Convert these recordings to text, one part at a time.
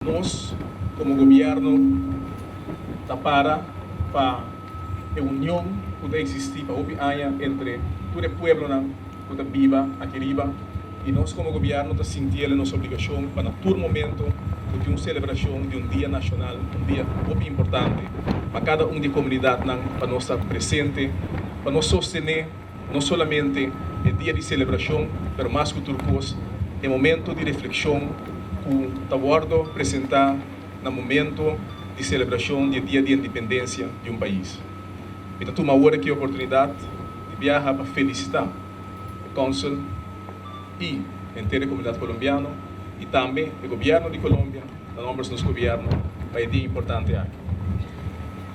Nós, como governo, está para a união que pode existir para entre todo o povo que está viva aqui riba, e nós, como governo, está sentindo a nossa obrigação para, todo momento, de uma celebração de um dia nacional, um dia muito importante para cada de comunidade, para nós estar presente, para nós sostener não somente o dia de celebração, mas mais que tudo, o momento de reflexão que está guardo apresentar no momento de celebração do dia de independência de um país. Então, toma agora aqui a oportunidade de viajar para felicitar o Cônsul e a inteira comunidade colombiana e também o governo de Colômbia, na nome do nosso governo, para um dia importante aqui.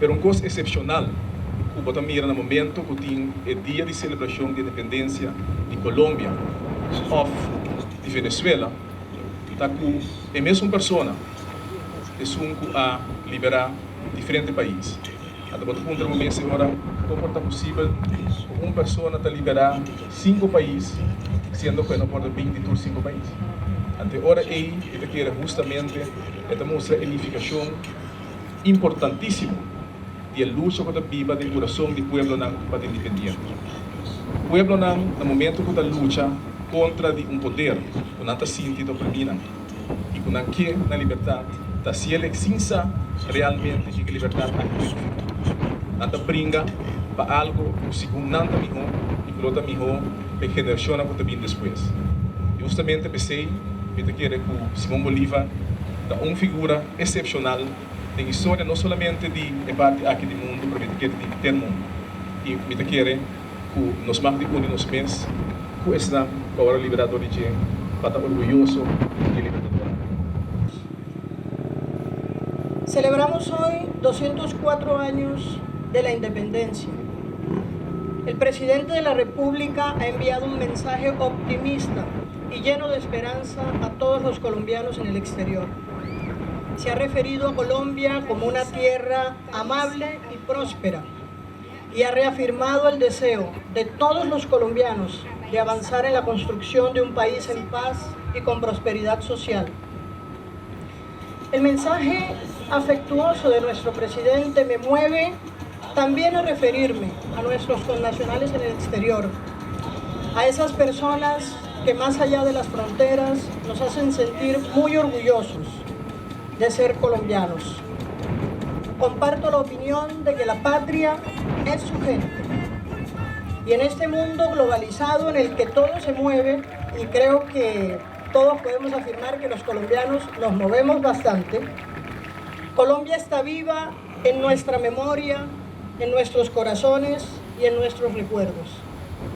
Mas uma coisa excepcional que você mira no momento que tem o dia de celebração de independência de Colômbia ou de Venezuela, está com a mesma pessoa que a liberar diferentes países. Até o ponto do momento agora, como é possível uma pessoa está liberar 5 países, sendo que não pode 25 países. Até agora, ele quer justamente mostrar a unificação importantíssima de luta que está viva do coração do povo para a independência. O povo, no momento que está luta contra um poder que não está sentido oprimido e que não quer na liberdade, está se ele sinsa realmente que a liberdade é não está brinca para algo que segundo não está melhor e que está melhor para a geração que está vindo depois. Justamente pensei que Simão Bolívar é uma figura excepcional da história não somente de parte aqui do mundo, mas de todo mundo. E me quero que nos mais de nos meses que está agora liberador de gente para estar orgulhoso de libertador. Celebramos hoy 204 años de la independencia. El presidente de la República ha enviado un mensaje optimista y lleno de esperanza a todos los colombianos en el exterior. Se ha referido a Colombia como una tierra amable y próspera y ha reafirmado el deseo de todos los colombianos de avanzar en la construcción de un país en paz y con prosperidad social. El mensaje afectuoso de nuestro presidente me mueve también a referirme a nuestros connacionales en el exterior, a esas personas que más allá de las fronteras nos hacen sentir muy orgullosos de ser colombianos. Comparto la opinión de que la patria es su gente. Y en este mundo globalizado en el que todo se mueve, y creo que todos podemos afirmar que los colombianos nos movemos bastante, Colombia está viva en nuestra memoria, en nuestros corazones y en nuestros recuerdos.